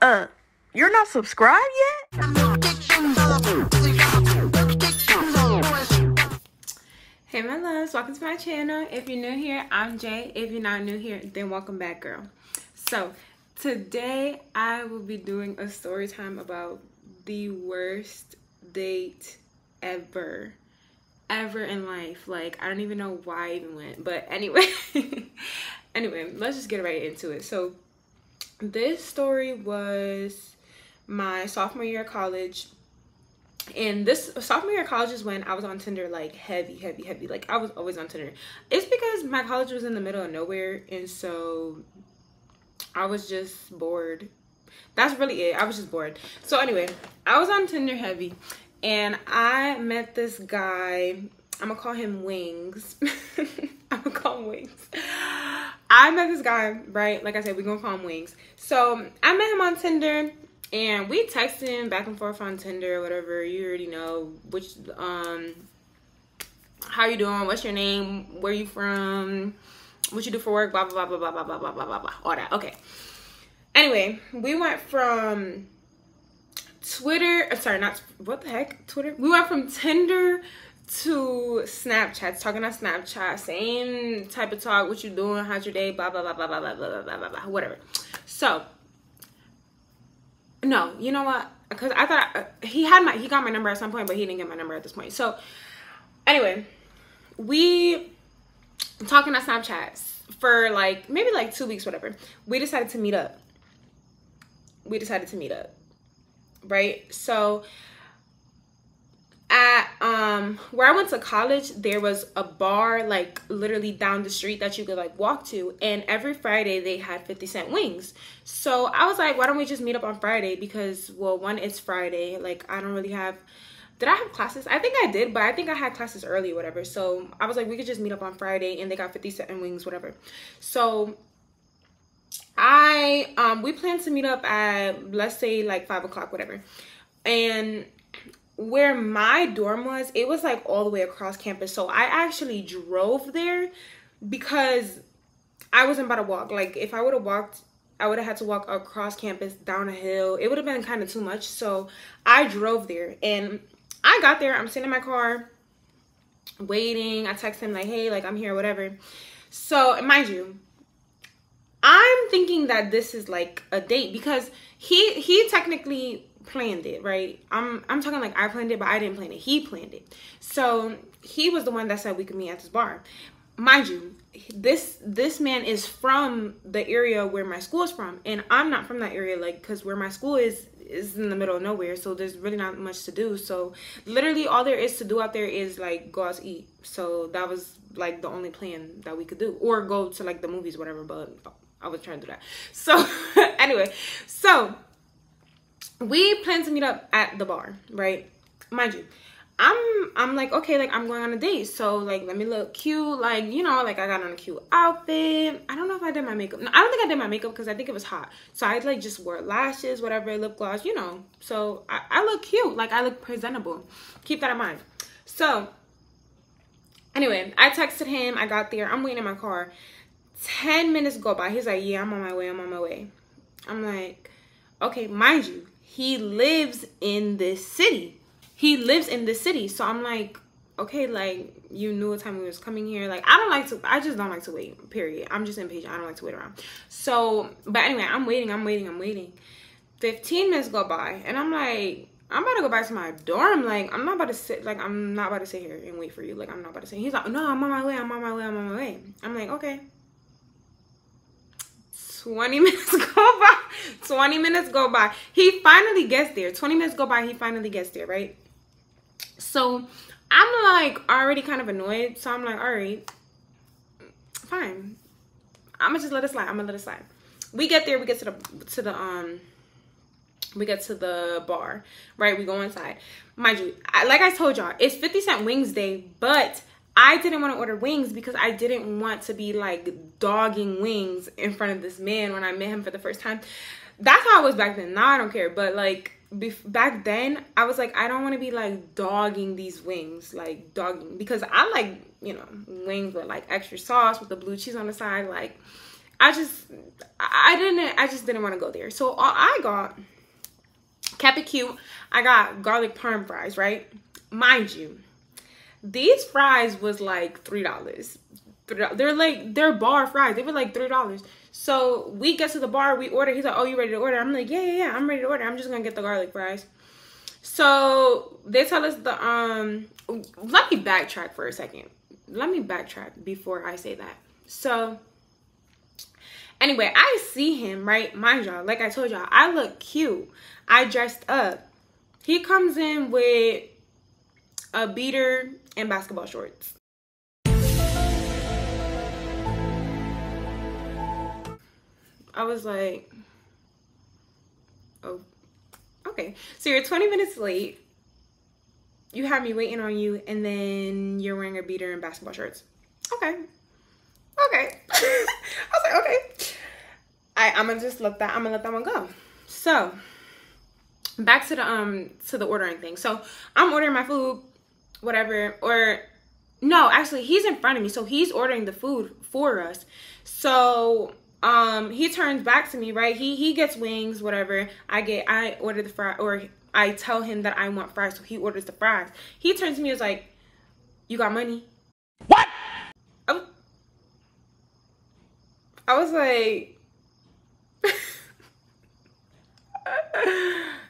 You're not subscribed yet? Hey my loves, welcome to my channel. If you're new here, I'm Jay. If you're not new here, then welcome back, girl. So today I will be doing a story time about the worst date ever in life. Like, I don't even know why I even went, but anyway. Anyway, let's just get right into it. So this story was my sophomore year of college. And this sophomore year of college is when I was on Tinder, like heavy. Like, I was always on Tinder. It's because my college was in the middle of nowhere, and so I was just bored. That's really it. I was just bored. So anyway, I was on Tinder heavy, and I met this guy. I'm gonna call him Wings. I'm gonna call him Wings. I met this guy, right? Like I said, we're gonna call him Wings. So I met him on Tinder. And we texting back and forth on Tinder or whatever. You already know which, how you doing? What's your name? Where you from? What you do for work? Blah, blah, blah, blah, blah, blah, blah, blah, blah, blah. All that. Okay. Anyway, we went from Twitter. Sorry, not, what the heck? Twitter? We went from Tinder to Snapchat. Talking on Snapchat. Same type of talk. What you doing? How's your day? Blah, blah, blah, blah, blah, blah, blah, blah, blah, blah. Whatever. So, no, you know what? Because I thought he got my number at some point, but he didn't get my number at this point. So anyway, we talking on Snapchat for like maybe like 2 weeks, whatever. We decided to meet up. Right? So at where I went to college, there was a bar like literally down the street that you could like walk to, and every Friday they had 50-cent wings. So I was like, why don't we just meet up on Friday? Because, well, one, it's Friday. Like, I don't really have, did I have classes? I think I did, but I think I had classes early or whatever. So I was like, we could just meet up on Friday, and they got 50-cent wings, whatever. So we planned to meet up at, let's say like 5 o'clock, whatever. And where my dorm was, it was like all the way across campus. So I actually drove there because I wasn't about to walk. Like, if I would have walked, I would have had to walk across campus down a hill. It would have been kind of too much. So I drove there, and I got there. I'm sitting in my car waiting. I text him like, hey, like, I'm here, whatever. So mind you, I'm thinking that this is like a date because he technically planned it, right? I'm talking like I planned it, but I didn't plan it. He planned it. So he was the one that said we could meet at this bar. Mind you, this man is from the area where my school is from, and I'm not from that area, like, because where my school is in the middle of nowhere, so there's really not much to do. So literally all there is to do out there is like go out to eat. So that was like the only plan that we could do, or go to like the movies, whatever, but I was trying to do that. So anyway, so we plan to meet up at the bar, right? Mind you, I'm like, okay, like, I'm going on a date, so like, let me look cute, like, you know, like, I got on a cute outfit. I don't know if I did my makeup. No, I don't think I did my makeup because I think it was hot. So I like just wore lashes, whatever, lip gloss, you know. So I look cute, like, I look presentable. Keep that in mind. So anyway, I texted him. I got there. I'm waiting in my car. 10 minutes go by. He's like, yeah, I'm on my way. I'm like, okay, mind you, he lives in this city. So I'm like, okay, like, you knew what time we was coming here. Like, I just don't like to wait, period. I'm just impatient. I don't like to wait around. So, but anyway, I'm waiting. 15 minutes go by, and I'm like, I'm about to go back to my dorm. Like, I'm not about to sit here and wait for you. Like, I'm not about to sit. He's like, no, I'm on my way. I'm like, okay. 20 minutes go by. He finally gets there. 20 minutes go by. He finally gets there, right? So I'm like already kind of annoyed. So I'm like, all right, fine. I'm gonna just let it slide. We get there. We get to the bar, right? We go inside. Mind you, like I told y'all, it's 50-cent wings day, but I didn't want to order wings because I didn't want to be like dogging wings in front of this man when I met him for the first time. That's how I was back then. Now I don't care. But like back then, I was like, I don't want to be like dogging these wings, like dogging, because I like, you know, wings with like extra sauce with the blue cheese on the side. Like, I just didn't want to go there. So I got, kept it cute, I got garlic parm fries, right? Mind you, these fries was like $3. They're bar fries. They were like $3. So we get to the bar, we order. He's like, oh, you ready to order? I'm like, yeah, I'm ready to order. I'm just gonna get the garlic fries. So they tell us let me backtrack for a second. Let me backtrack before I say that. So anyway, I see him, right? Mind y'all, like I told y'all, I look cute. I dressed up. He comes in with a beater and basketball shorts. I was like, oh, okay. So you're 20 minutes late. You have me waiting on you, and then you're wearing a beater and basketball shorts. Okay. I was like, okay. I'm gonna let that one go. So back to the ordering thing. So I'm ordering my food, whatever, or no, actually he's in front of me, so he's ordering the food for us. So he turns back to me, right? He gets wings, whatever. I order the fry, or I tell him that I want fries, so he orders the fries. He turns to me and is like, you got money? What? I was like,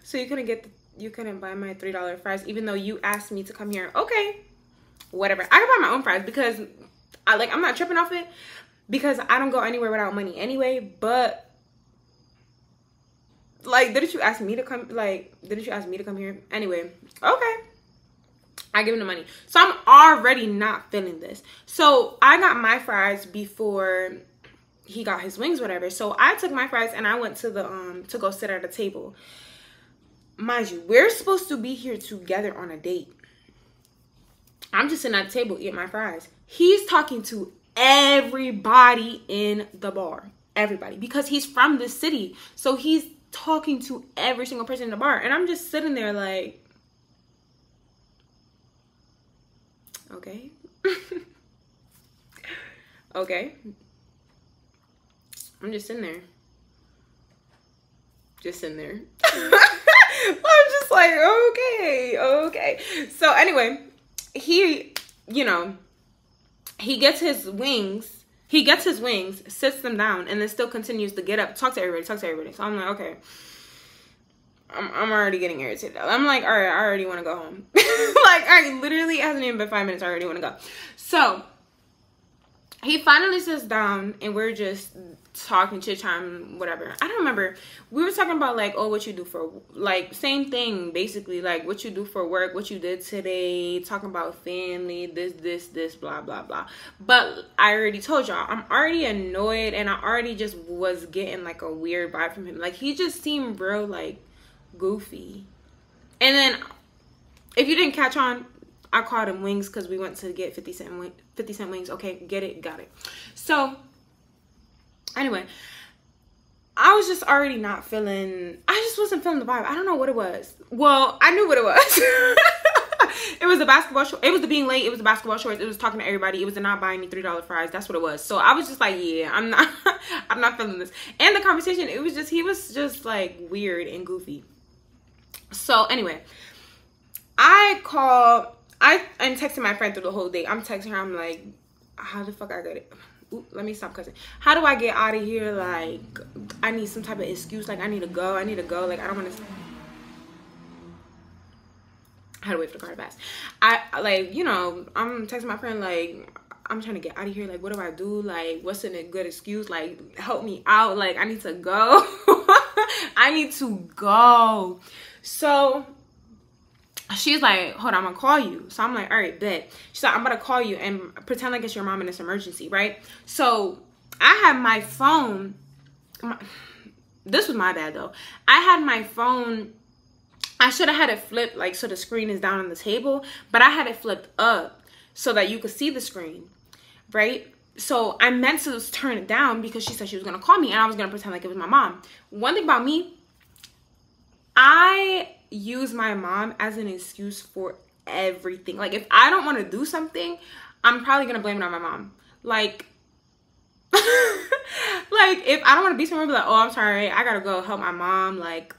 so you couldn't buy my $3 fries even though you asked me to come here. Okay, whatever. I can buy my own fries because I'm not tripping off it, because I don't go anywhere without money anyway. But like, didn't you ask me to come? Like, didn't you ask me to come here anyway? Okay, I give him the money. So I'm already not feeling this. So I got my fries before he got his wings, whatever. So I took my fries and I went to the to go sit at a table. Mind you, we're supposed to be here together on a date. I'm just sitting at the table eating my fries. He's talking to everybody in the bar. Everybody. Because he's from the city. So he's talking to every single person in the bar. And I'm just sitting there like, okay. Okay. I'm just sitting there. I'm just like, okay. So anyway, he gets his wings. Sits them down, and then still continues to get up, talk to everybody. So I'm like, okay. I'm already getting irritated. I'm like, all right, I already want to go home. Like, I literally, it hasn't even been 5 minutes. I already want to go. So he finally sits down, and we're just talking, chit-chatting, whatever. I don't remember. We were talking about, like, oh, what you do for, like, same thing, basically. Like, what you do for work, what you did today, talking about family, this, blah, blah, blah. But I already told y'all, I'm already annoyed, and I already just was getting, like, a weird vibe from him. Like, he just seemed real, like, goofy. And then, if you didn't catch on, I called him wings because we went to get 50 cent wings. Okay, get it, got it. So anyway, I was just already not feeling, I just wasn't feeling the vibe. I don't know what it was. Well, I knew what it was. It was the basketball shorts. It was the being late. It was the basketball shorts. It was talking to everybody. It was the not buying me $3 fries. That's what it was. So I was just like, yeah, I'm not feeling this. And the conversation, he was just like weird and goofy. So anyway, I'm texting my friend through the whole day. I'm texting her. I'm like, how the fuck I got it? Ooh, let me stop cussing. How do I get out of here? Like, I need some type of excuse. Like, I need to go. Like, I don't want to. I had to wait for the car to pass. I'm texting my friend, like, I'm trying to get out of here. Like, what do I do? Like, what's a good excuse? Like, help me out. Like, I need to go. I need to go. So she's like, hold on, I'm gonna call you. So I'm like, all right, bet. She's like, I'm gonna call you and pretend like it's your mom in this emergency, right? So I had my phone. This was my bad though. I had my phone. I should have had it flipped, like, so the screen is down on the table, but I had it flipped up so that you could see the screen, right? So I meant to turn it down because she said she was gonna call me and I was gonna pretend like it was my mom. One thing about me, I use my mom as an excuse for everything. Like, if I don't want to do something, I'm probably gonna blame it on my mom. Like, Like, if I don't want to be somewhere, be like, oh, I'm sorry, I gotta go help my mom. Like,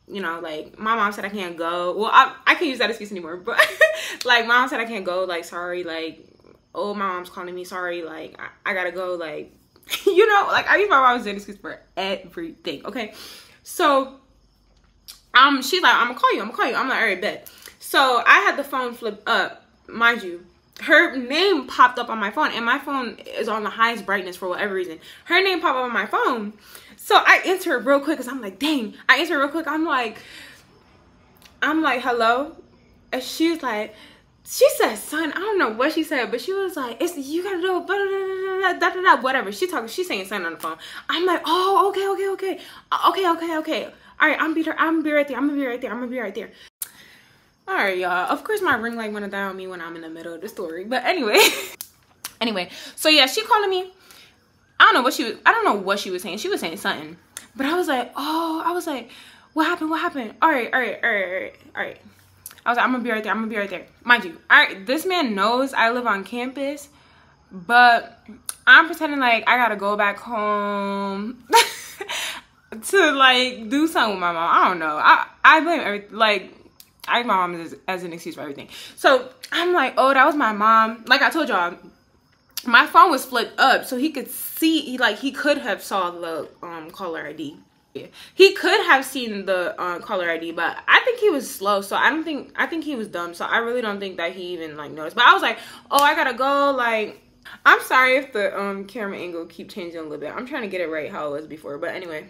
you know, like, my mom said I can't go. Well, I can't use that excuse anymore, but like, my mom said I can't go. Like, sorry, like, oh, my mom's calling me. Sorry, like, I gotta go. Like, you know, like, I use my mom's excuse for everything. Okay, so she's like, I'm gonna call you. I'm like, all right, bet. So I had the phone flip up, mind you. Her name popped up on my phone, and my phone is on the highest brightness for whatever reason. Her name popped up on my phone. So I answer it real quick because I'm like, dang. I answer it real quick. I'm like, hello? And she's like, she said, son, I don't know what she said, but she was like, you gotta do blah, blah, blah, blah, blah, whatever. She's saying son on the phone. I'm like, oh, okay. All right, I'm gonna be right there. All right, y'all. Of course, my ring light wanna die on me when I'm in the middle of the story. But anyway, so yeah, she calling me. I don't know what she was saying. She was saying something, but I was like, what happened? All right. I was like, I'm gonna be right there. Mind you, all right, this man knows I live on campus, but I'm pretending like I gotta go back home to like do something with my mom. I don't know. I blame everything. Like, I use my mom as an excuse for everything. So I'm like, oh, that was my mom. Like I told y'all, my phone was flipped up so he could see, like, he could have saw the caller ID. Yeah. He could have seen the caller ID, but I think he was slow, so I think he was dumb, so I really don't think that he even like noticed. But I was like, oh, I gotta go. Like, I'm sorry if the camera angle keep changing a little bit. I'm trying to get it right how it was before. But anyway,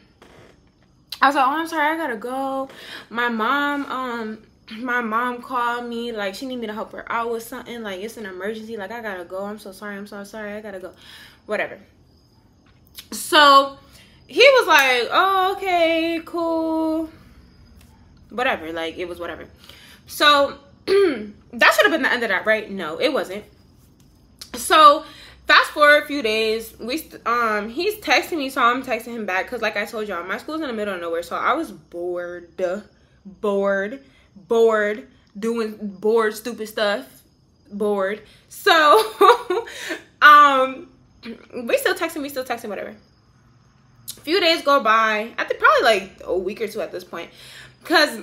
I was like, oh, I'm sorry, I gotta go. My mom called me, like, she need me to help her out with something, like, it's an emergency, like, I gotta go. I'm so sorry, I gotta go, whatever. So he was like, oh, okay, cool, whatever. Like, it was whatever. So that should have been the end of that, right? No, it wasn't. So fast forward a few days, he's texting me, so I'm texting him back, because like I told y'all, my school's in the middle of nowhere, so I was bored, doing stupid stuff, so we still texting, whatever. A few days go by, I think probably like a week or two at this point, because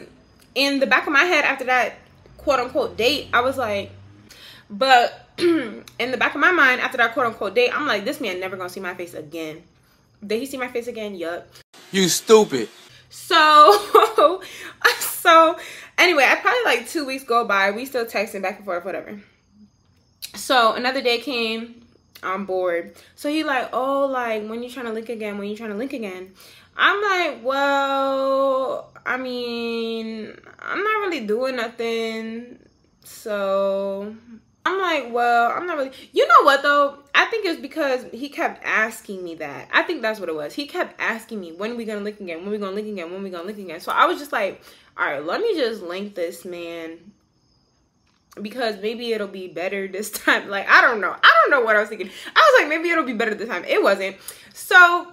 in the back of my head, after that quote-unquote date, I was like, but in the back of my mind, after that quote-unquote date, I'm like, this man never gonna see my face again. Did he see my face again? Yup. You stupid. So anyway, I probably like 2 weeks go by. We still texting back and forth, whatever. So another day came. I'm bored. So he like, oh, like, when you trying to link again? I'm like, well, I mean, I'm not really doing nothing. So I'm like, well, I'm not really. You know what, though? I think it's because he kept asking me that. I think that's what it was. He kept asking me, when are we going to link again? So I was just like, all right, let me just link this man, because maybe it'll be better this time. Like, I don't know what I was thinking. I was like, maybe it'll be better this time. It wasn't. So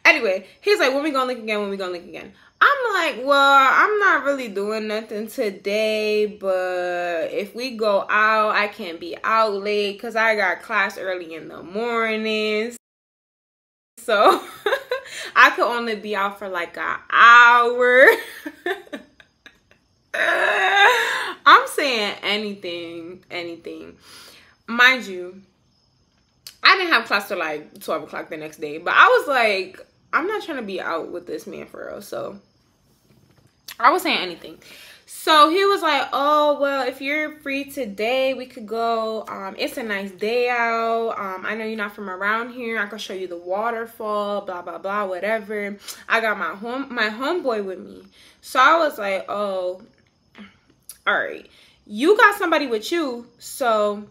anyway, he's like, when we gonna link again? I'm like, well, I'm not really doing nothing today, but if we go out, I can't be out late because I got class early in the mornings. So I could only be out for like an hour. I'm saying anything. Mind you, I didn't have class till like 12 o'clock the next day, but I was like, I'm not trying to be out with this man for real. So I was saying anything. So he was like, oh, well, if you're free today, we could go. It's a nice day out. I know you're not from around here. I can show you the waterfall, blah, blah, blah, whatever. I got my homeboy with me. So I was like, oh, all right. You got somebody with you, so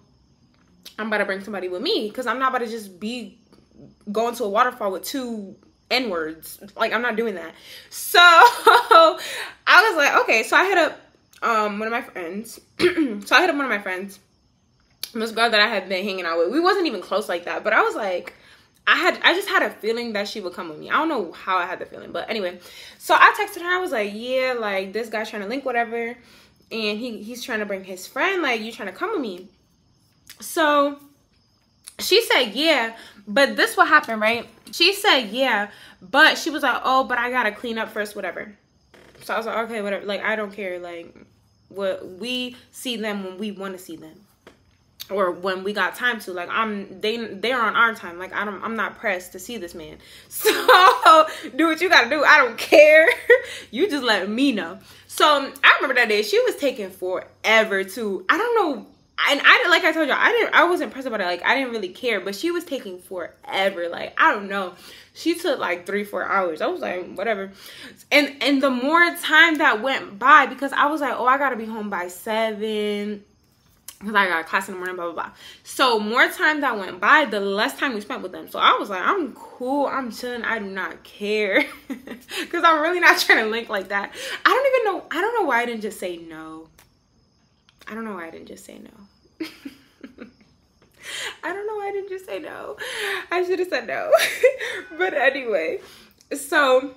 I'm about to bring somebody with me, because I'm not about to just be going to a waterfall with 2 N-words. Like, I'm not doing that. So I was like, okay. So I hit up one of my friends. This girl that I had been hanging out with. We wasn't even close like that, but I was like, I just had a feeling that she would come with me. I don't know how I had the feeling, but anyway. So I texted her. I was like, yeah, like, this guy's trying to link, whatever, and he's trying to bring his friend. Like, you trying to come with me? So She said, yeah, but this what happened, right? She said, yeah, but she was like, oh, but I gotta clean up first, whatever. So I was like, okay, whatever. Like, I don't care. Like, what we see them when we want to see them, or when we got time to. Like, they're on our time. Like, I'm not pressed to see this man. So do what you gotta do. I don't care. You just let me know. So I remember that day. She was taking forever too. I don't know. And like I told y'all, I wasn't pressed about it. Like, I didn't really care, but she was taking forever. Like, I don't know. She took like 3-4 hours. I was like, whatever. And the more time that went by, because I was like, oh, I gotta be home by 7, because I got class in the morning, blah, blah, blah. So more time that went by, the less time we spent with them. So I was like, I'm cool. I'm chilling. I do not care. Because I'm really not trying to link like that. I don't know why I didn't just say no. I don't know why I didn't just say no. I don't know why I didn't just say no. I should have said no. But anyway, so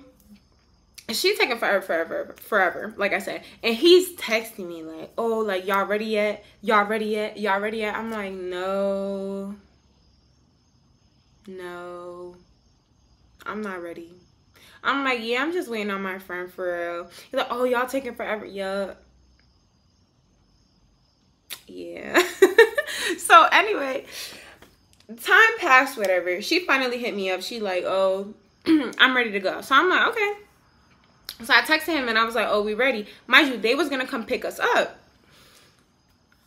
she's taking forever, like I said. And he's texting me like, oh, like, y'all ready yet? Y'all ready yet? Y'all ready yet? I'm like, no, I'm not ready. I'm like, yeah, I'm just waiting on my friend for real. He's like, oh, y'all taking forever? Yup. Yeah. So anyway, time passed, whatever. She finally hit me up. She like, oh, I'm ready to go. So I'm like, okay. So I texted him and I was like, oh, we ready. Mind you, they was going to come pick us up.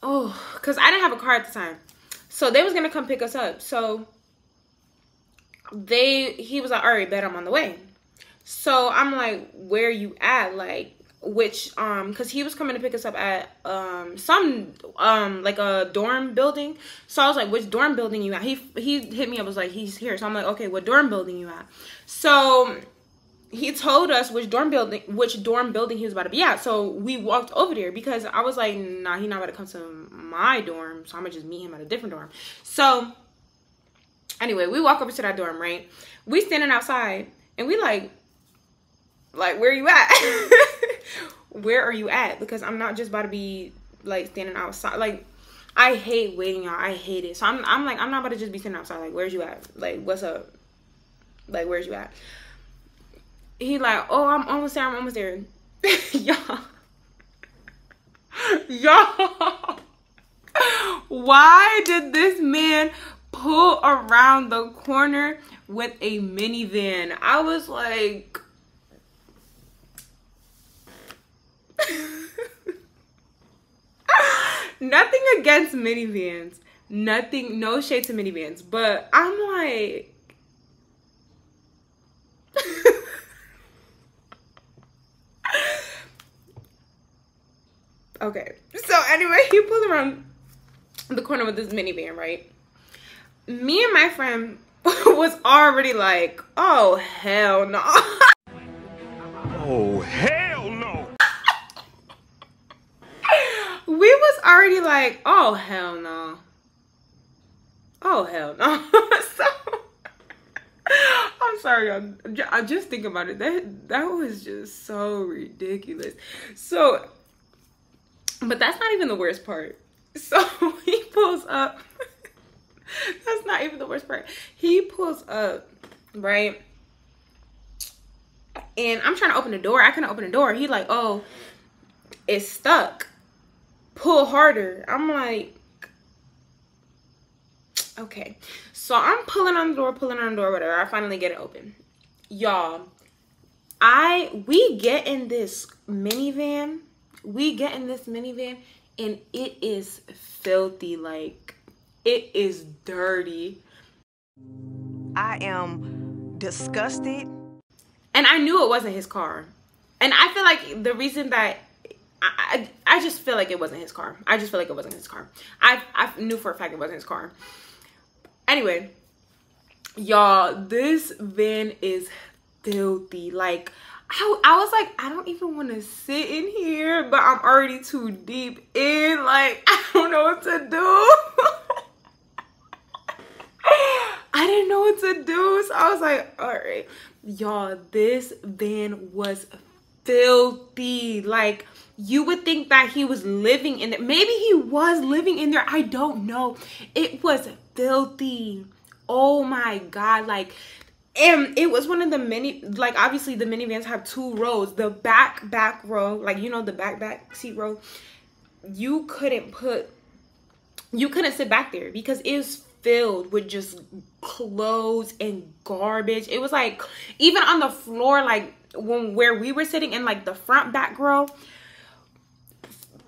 Oh, because I didn't have a car at the time. So they was going to come pick us up. So he was like, all right, bet, I'm on the way. So I'm like, where you at? Like, which, because he was coming to pick us up at like a dorm building. So I was like, which dorm building you at? He hit me up, was like, he's here. So I'm like, okay, what dorm building you at? So he told us which dorm building he was about to be at. So we walked over there, because I was like, nah, he's not about to come to my dorm, so I'm gonna just meet him at a different dorm. So anyway, we walk over to that dorm, right? We standing outside and we like where you at? Where are you at? Because I'm not just about to be like standing outside. Like, I hate waiting, y'all. I hate it. So I'm like, I'm not about to just be standing outside. Like, where's you at? Like, what's up? Like, where's you at? He like, oh, I'm almost there. I'm almost there. Y'all. Why did this man pull around the corner with a minivan? I was like, nothing against minivans. Nothing, no shade to minivans. But I'm like, okay. So anyway, he pulled around the corner with this minivan, right? Me and my friend was already like, oh, hell no. Oh, hell no. We was already like, oh, hell no. Oh, hell no. So, I'm sorry, I just think about it. That was just so ridiculous. So, but that's not even the worst part. So he pulls up. That's not even the worst part. He pulls up, right? And I'm trying to open the door. I couldn't open the door. He like, oh, it's stuck. Pull harder. I'm like, okay. So I'm pulling on the door, whatever. I finally get it open. Y'all, we get in this minivan. And it is filthy. Like, it is dirty. I am disgusted. And I knew it wasn't his car. And I feel like the reason that I just feel like it wasn't his car. I just feel like it wasn't his car. I knew for a fact it wasn't his car. Anyway, y'all, this van is filthy. Like, I was like, I don't even want to sit in here, but I'm already too deep in. Like, I don't know what to do. I didn't know what to do. So I was like, all right. Y'all, this van was filthy. Like, you would think that he was living in there. Maybe he was living in there. I don't know. It was filthy. Oh my God. Like, and it was one of the like, obviously the minivans have 2 rows. The back row, like, you know, the back seat row, you couldn't sit back there because it was filled with just clothes and garbage. It was like, even on the floor, like where we were sitting in like the back row,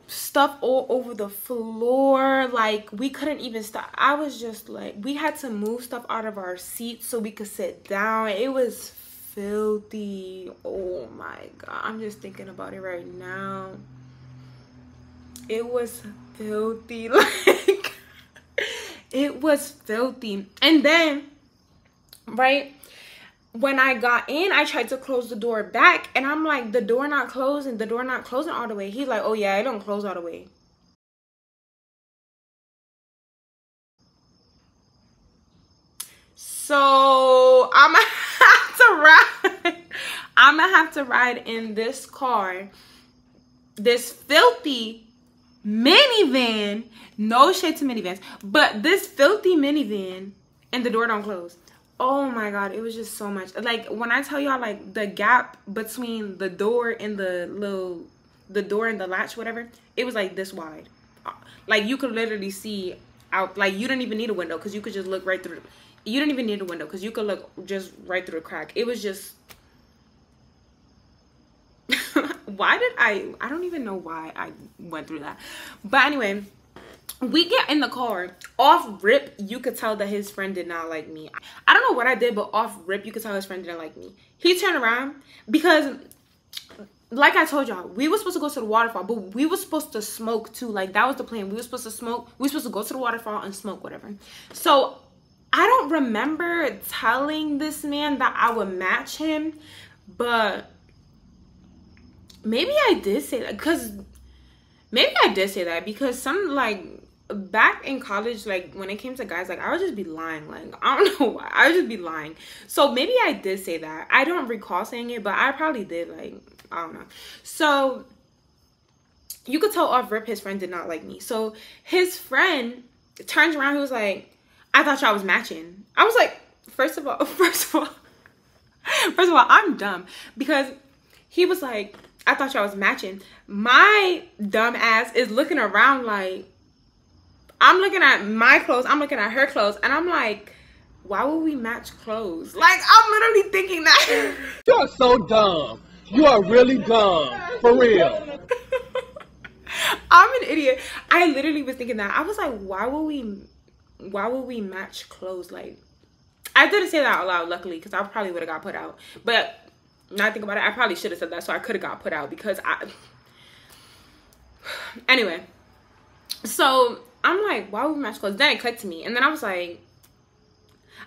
stuff all over the floor. Like, we couldn't even stop. I was just like, we had to move stuff out of our seats so we could sit down. It was filthy. Oh my God, I'm just thinking about it right now. It was filthy. Like, it was filthy. And then, right, when I got in, I tried to close the door back, and I'm like, the door not closing all the way. He's like, oh yeah, it don't close all the way. So I'm gonna have to ride. I'm gonna have to ride in this car, this filthy minivan. No shade to minivans, but this filthy minivan, and the door don't close. Oh my God, it was just so much. Like, when I tell y'all, like, the gap between the door and the door and the latch, whatever, it was like this wide. Like, you could literally see out. Like, you didn't even need a window because you could just look right through. You didn't even need a window because you could look just right through the crack. It was just. Why did I don't even know why I went through that. But anyway, we get in the car. Off rip, you could tell that his friend did not like me. I don't know what I did, but off rip, you could tell his friend didn't like me. He turned around because, like I told y'all, we were supposed to go to the waterfall, but we were supposed to smoke too. Like, that was the plan. We were supposed to smoke. We were supposed to go to the waterfall and smoke, whatever. So I don't remember telling this man that I would match him, but maybe I did say that because some, like, back in college, like, when it came to guys, like, I would just be lying. Like, I don't know why. I would just be lying. So maybe I did say that. I don't recall saying it, but I probably did. Like, I don't know. So you could tell off rip his friend did not like me. So his friend turns around. He was like, I thought y'all was matching. I was like, first of all, I'm dumb, because he was like, I thought y'all was matching. My dumb ass is looking around like, I'm looking at my clothes, I'm looking at her clothes, and I'm like, why would we match clothes? Like, I'm literally thinking that. You're so dumb. You are really dumb. For real. I'm an idiot. I literally was thinking that. I was like, why would we match clothes? Like, I didn't say that out loud, luckily, because I probably would have got put out. But now I think about it, I probably should have said that, so I could have got put out, because anyway, so I'm like, why would we match clothes? Then it clicked to me, and then I was like,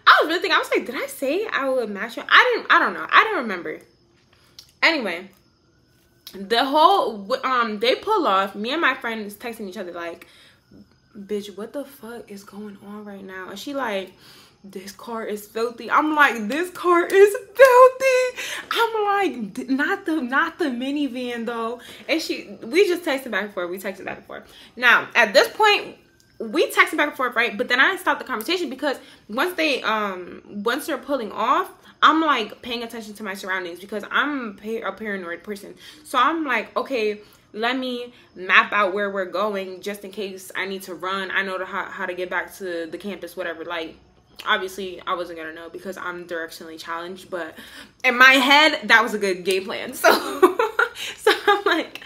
I was really thinking, I was like, did I say I would match you? I don't know. I don't remember. Anyway, the whole, they pull off. Me and my friend is texting each other like, bitch, what the fuck is going on right now? And she like, this car is filthy. I'm like, this car is filthy. I'm like, not the minivan though. And we just texted back and forth. We texted back and forth. Now, at this point, we texted back and forth, right? But then I stopped the conversation because once they're pulling off, I'm like paying attention to my surroundings because I'm a paranoid person. So I'm like, okay, let me map out where we're going just in case I need to run. I know how to get back to the campus, whatever. Like, obviously I wasn't gonna know because I'm directionally challenged, but in my head that was a good game plan. So so I'm like,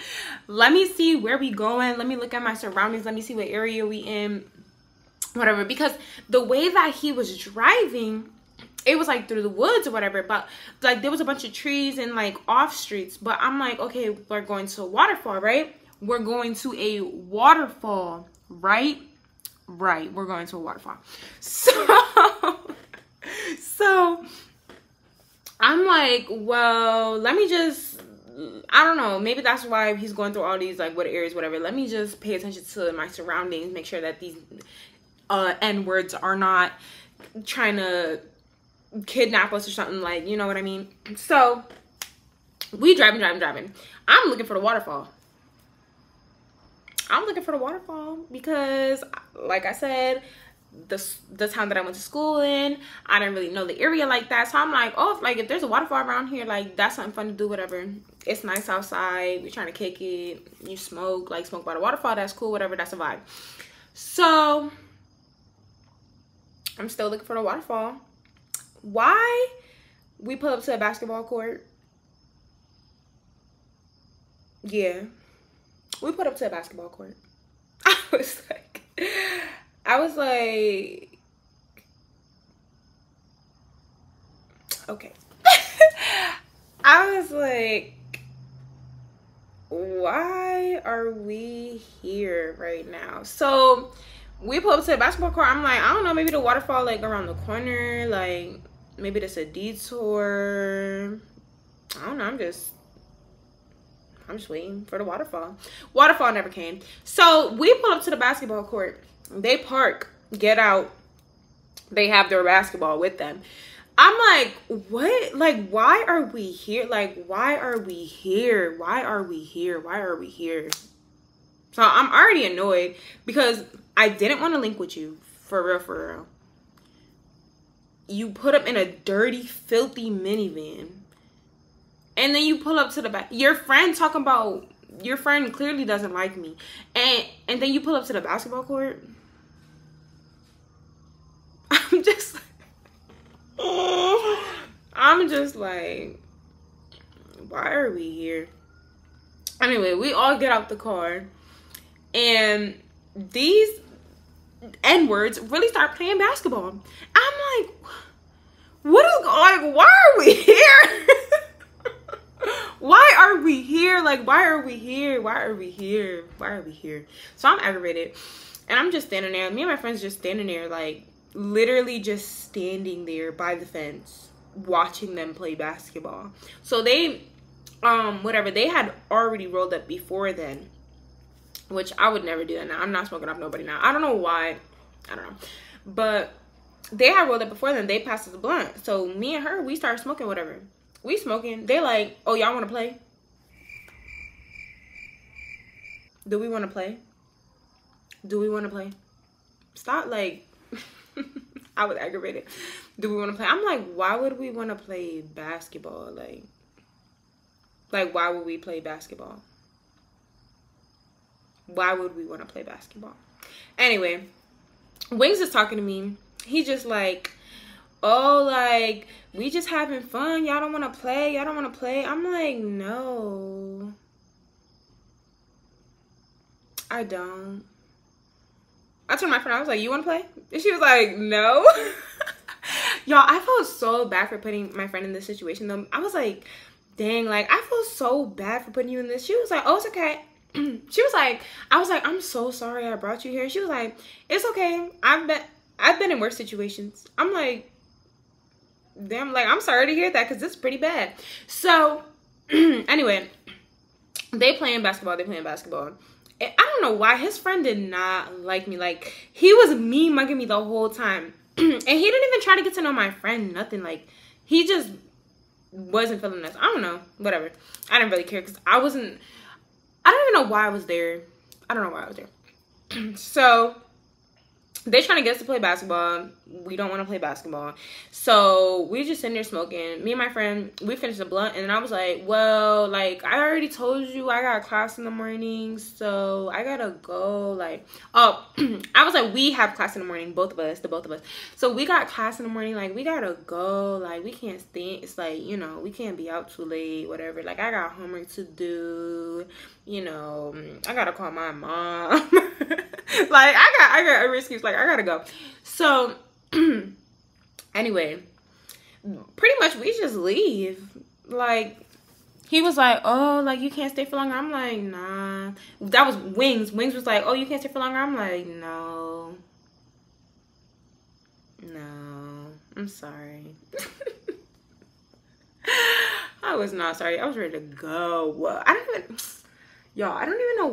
let me see where we going, let me look at my surroundings, let me see what area we in, whatever, because the way that he was driving, it was like through the woods or whatever, but like there was a bunch of trees and like off streets. But I'm like, okay, we're going to a waterfall, right? We're going to a waterfall, right? Right, we're going to a waterfall. So I'm like, well, let me just, I don't know, maybe that's why he's going through all these like what areas, whatever. Let me just pay attention to my surroundings, make sure that these N-words are not trying to kidnap us or something, like, you know what I mean? So we driving. I'm looking for the waterfall. I'm looking for the waterfall because, like I said, the town that I went to school in. I didn't really know the area like that. So I'm like, oh, if there's a waterfall around here, like, that's something fun to do, whatever. It's nice outside. We're trying to kick it. You smoke by the waterfall. That's cool, whatever. That's a vibe. So I'm still looking for the waterfall. Why? We pull up to a basketball court. Yeah. We put up to a basketball court. I was like, okay. I was like, why are we here right now? So we pull up to a basketball court. I'm like, I don't know, maybe the waterfall like around the corner, like maybe that's a detour. I don't know. I'm just waiting for the waterfall. Waterfall never came. So we pull up to the basketball court. They park, get out. They have their basketball with them. I'm like, what? Like, why are we here? Like, why are we here? Why are we here? Why are we here? So I'm already annoyed because I didn't want to link with you. For real, for real. You put up in a dirty, filthy minivan. And then you pull up to the back. Your friend talking about, your friend clearly doesn't like me. And then you pull up to the basketball court. I'm just like, why are we here? Anyway, we all get out the car. And these N-words really start playing basketball. I'm like, what is going on? Why are we here? Why are we here? Like, why are we here? Why are we here? Why are we here? So I'm aggravated. And I'm just standing there. Me and my friends just standing there, like, literally just standing there by the fence, watching them play basketball. So they, whatever, they had already rolled up before then, which I would never do that now. I'm not smoking off nobody now. I don't know why. I don't know. But they had rolled up before then. They passed us a blunt. So me and her, we started smoking, whatever. We smoking. They like, oh, y'all want to play? Do we want to play? Do we want to play? Stop, like, I was aggravated. Do we want to play? I'm like, why would we want to play basketball? Like, why would we play basketball? Why would we want to play basketball? Anyway, Wings is talking to me. He just like, oh, like, we just having fun. Y'all don't want to play. Y'all don't want to play. I'm like, no. I don't. I told my friend, I was like, you want to play? And she was like, no. Y'all, I felt so bad for putting my friend in this situation, though. I was like, dang, like, I feel so bad for putting you in this. She was like, oh, it's okay. She was like, I was like, I'm so sorry I brought you here. She was like, it's okay. I've been in worse situations. I'm like, damn, like, I'm sorry to hear that because it's pretty bad. So, anyway, they playing basketball. And I don't know why his friend did not like me. Like, he was mean mugging me the whole time. And he didn't even try to get to know my friend. Nothing. Like, he just wasn't feeling us. I don't know. Whatever. I didn't really care because I don't even know why I was there. I don't know why I was there. So, they trying to get us to play basketball. We don't want to play basketball. So, we just sitting there smoking. Me and my friend, we finished the blunt. And then I was like, well, like, I already told you I got class in the morning. So, I got to go. Like, oh, I was like, we have class in the morning. The both of us. So, we got class in the morning. Like, we got to go. Like, we can't stay. It's like, you know, we can't be out too late. Whatever. Like, I got homework to do. You know, I got to call my mom. Like, I got every excuse. Like, I gotta go. So, anyway, pretty much we just leave. Like, he was like, oh, like, you can't stay for longer. I'm like, nah. That was Wings. Wings was like, oh, you can't stay for longer. I'm like, no. No. I'm sorry. I was not sorry. I was ready to go. I don't even... Y'all, I don't even know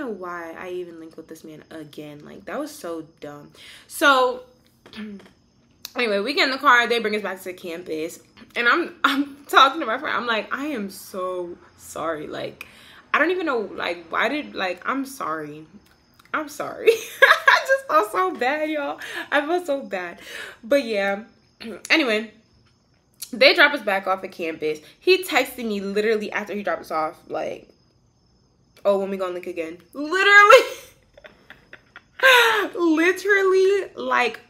why I even linked with this man again. Like, that was so dumb. So, anyway, we get in the car. They bring us back to campus. And I'm talking to my friend. I'm like, I am so sorry. Like, I don't even know, like, I'm sorry. I'm sorry. I just felt so bad, y'all. I felt so bad. But yeah. Anyway, they drop us back off at campus. He texted me literally after he dropped us off, like, oh, when we gonna link again? Literally. Literally, like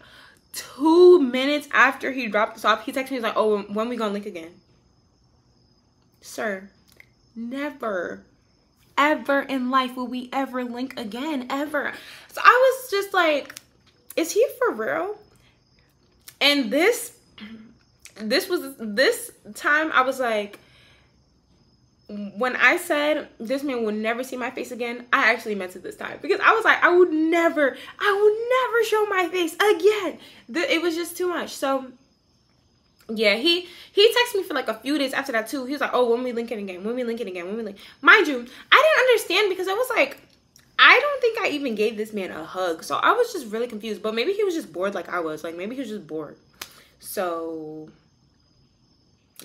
2 minutes after he dropped us off, he texted me, he's like, oh, when we gonna link again? Sir, never, ever in life will we ever link again, ever. So I was just like, is he for real? And this time I was like, when I said this man will never see my face again, I actually meant it this time, because I was like, I would never show my face again. It was just too much. So yeah, he texted me for like a few days after that too. He was like, oh, when we linking again, when we linking again, when we link. Mind you, I didn't understand, because I was like, I don't think I even gave this man a hug. So I was just really confused. But maybe he was just bored like I was. Like, maybe he was just bored. So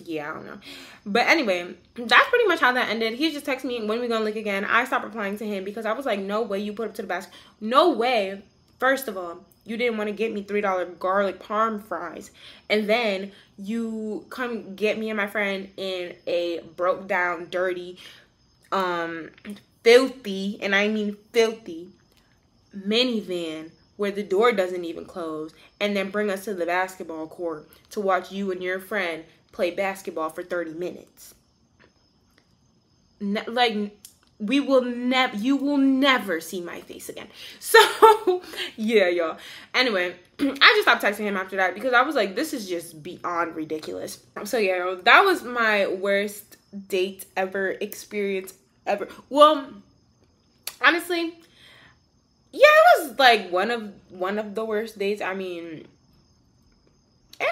yeah, I don't know. But anyway, that's pretty much how that ended. He just texted me, when we gonna link again? I stopped replying to him because I was like, no way you put up to the basket. No way. First of all, you didn't want to get me $3 garlic parm fries, and then you come get me and my friend in a broke down, dirty, filthy, and I mean filthy, minivan where the door doesn't even close, and then bring us to the basketball court to watch you and your friend play basketball for 30 minutes. Like, you will never see my face again. So yeah, y'all. Anyway, I just stopped texting him after that, because I was like, this is just beyond ridiculous. So yeah, that was my worst date experience ever. Well, honestly, yeah, it was like one of the worst dates. I mean,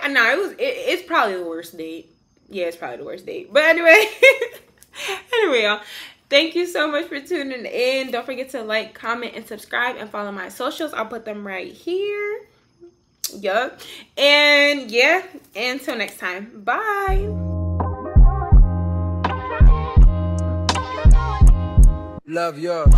no, it's probably the worst date. Yeah, it's probably the worst date. But anyway, y'all, thank you so much for tuning in. Don't forget to like, comment, and subscribe, and follow my socials. I'll put them right here. Yup. And yeah, until next time. Bye. Love yours.